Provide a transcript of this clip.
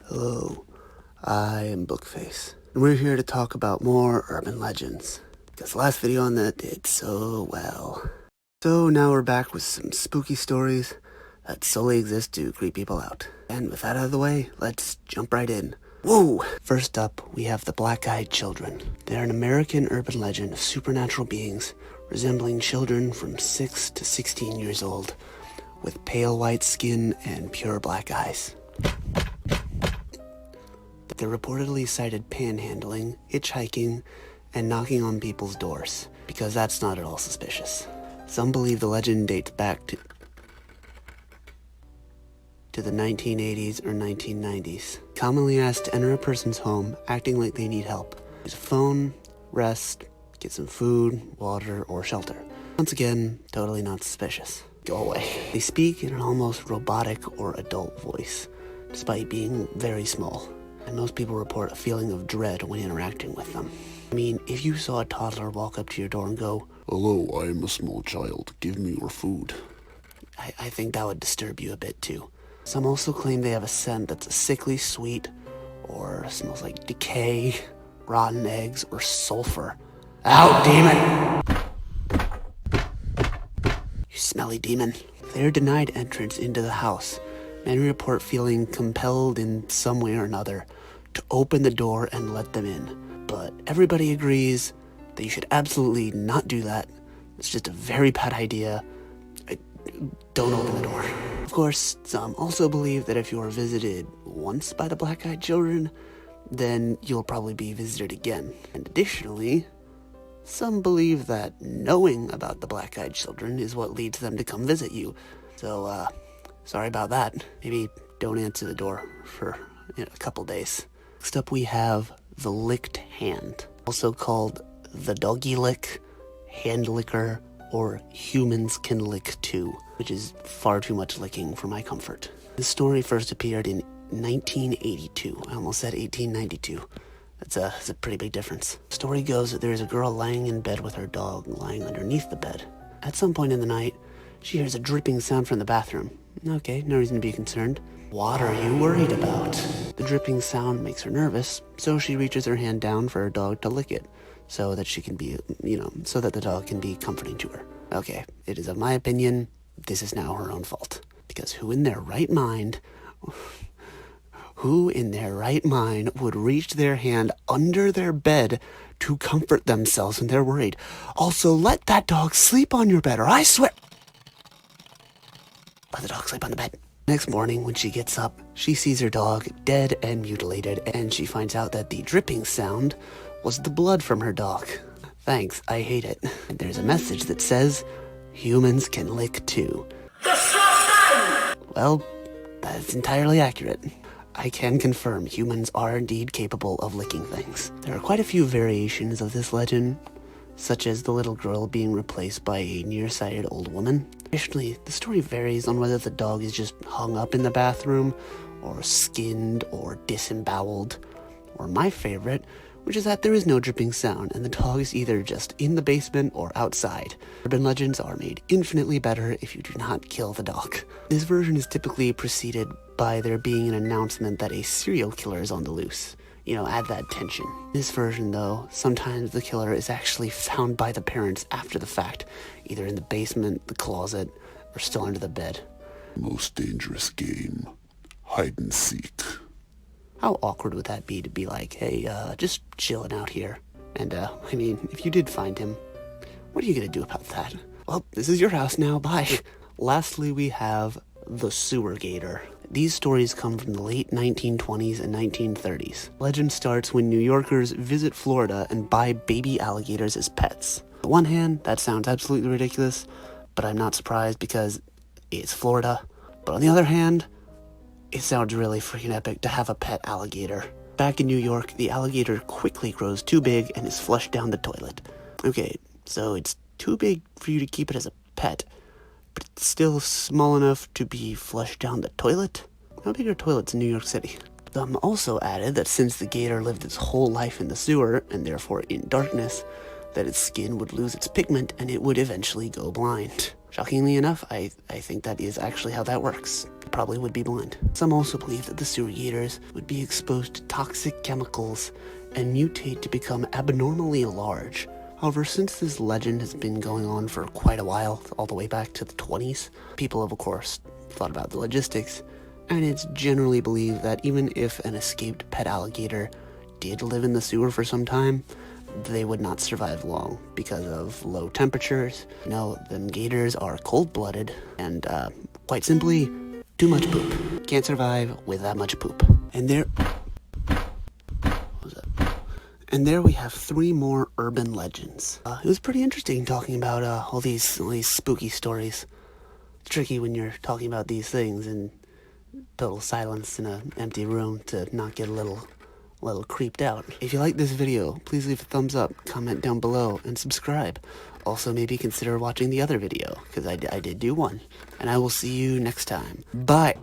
Hello, I am Bookface, and we're here to talk about more urban legends, because the last video on that did so well. So now we're back with some spooky stories that solely exist to creep people out. And with that out of the way, let's jump right in. Whoa! First up, we have the Black-Eyed Children. They're an American urban legend of supernatural beings resembling children from 6 to 16 years old, with pale white skin and pure black eyes. They're reportedly cited panhandling, hitchhiking, and knocking on people's doors, because that's not at all suspicious. Some believe the legend dates back to the 1980s or 1990s. Commonly asked to enter a person's home, acting like they need help. Use a phone, rest, get some food, water, or shelter. Once again, totally not suspicious. Go away. They speak in an almost robotic or adult voice, despite being very small. And most people report a feeling of dread when interacting with them. I mean, if you saw a toddler walk up to your door and go, "Hello, I am a small child, give me your food," I think that would disturb you a bit too. Some also claim they have a scent that's a sickly sweet, or smells like decay, rotten eggs, or sulfur. Out, demon! You smelly demon. They're denied entrance into the house. Many report feeling compelled in some way or another to open the door and let them in. But everybody agrees that you should absolutely not do that. It's just a very bad idea. Don't open the door. Of course, some also believe that if you are visited once by the Black-Eyed Children, then you'll probably be visited again. And additionally, some believe that knowing about the Black-Eyed Children is what leads them to come visit you. So, sorry about that. Maybe don't answer the door for a couple days. Next up we have the licked hand, also called the doggy lick, hand licker, or humans can lick too, which is far too much licking for my comfort. This story first appeared in 1982. I almost said 1892. That's a pretty big difference. The story goes that there is a girl lying in bed with her dog lying underneath the bed. At some point in the night, she hears a dripping sound from the bathroom. Okay, no reason to be concerned. What are you worried about? The dripping sound makes her nervous, so she reaches her hand down for her dog to lick it, so that she can be, so that the dog can be comforting to her. Okay, it is of my opinion, this is now her own fault. Because who in their right mind would reach their hand under their bed to comfort themselves when they're worried? Also, let that dog sleep on your bed, or I swear... Let the dog sleep on the bed. Next morning, when she gets up, she sees her dog dead and mutilated, and she finds out that the dripping sound was the blood from her dog. Thanks, I hate it. And there's a message that says, humans can lick too. Well, that's entirely accurate. I can confirm humans are indeed capable of licking things. There are quite a few variations of this legend, such as the little girl being replaced by a nearsighted old woman. Additionally, the story varies on whether the dog is just hung up in the bathroom, or skinned, or disemboweled, or my favorite, which is that there is no dripping sound, and the dog is either just in the basement or outside. Urban legends are made infinitely better if you do not kill the dog. This version is typically preceded by there being an announcement that a serial killer is on the loose. Add that tension. This version, though, sometimes the killer is actually found by the parents after the fact, either in the basement, the closet, or still under the bed. Most dangerous game, hide and seek. How awkward would that be to be like, hey, just chilling out here? And, if you did find him, what are you gonna do about that? Well, this is your house now, bye. Lastly, we have the sewer gator. These stories come from the late 1920s and 1930s. Legend starts when New Yorkers visit Florida and buy baby alligators as pets. On the one hand, that sounds absolutely ridiculous, but I'm not surprised because it's Florida. But on the other hand, it sounds really freaking epic to have a pet alligator. Back in New York, the alligator quickly grows too big and is flushed down the toilet. Okay, so it's too big for you to keep it as a pet, but it's still small enough to be flushed down the toilet? How big are toilets in New York City? Some also added that since the gator lived its whole life in the sewer, and therefore in darkness, that its skin would lose its pigment and it would eventually go blind. Shockingly enough, I think that is actually how that works. Probably would be blind. Some also believe that the sewer gators would be exposed to toxic chemicals and mutate to become abnormally large. However, since this legend has been going on for quite a while, all the way back to the 20s, people have of course thought about the logistics, and it's generally believed that even if an escaped pet alligator did live in the sewer for some time, they would not survive long because of low temperatures. You know, them gators are cold-blooded and, quite simply, too much poop. Can't survive with that much poop. And there we have 3 more urban legends. It was pretty interesting talking about all these spooky stories. It's tricky when you're talking about these things in total silence in an empty room to not get a little creeped out. If you like this video, please leave a thumbs up, comment down below, and subscribe. Also, maybe consider watching the other video, because I did do one. And I will see you next time. Bye!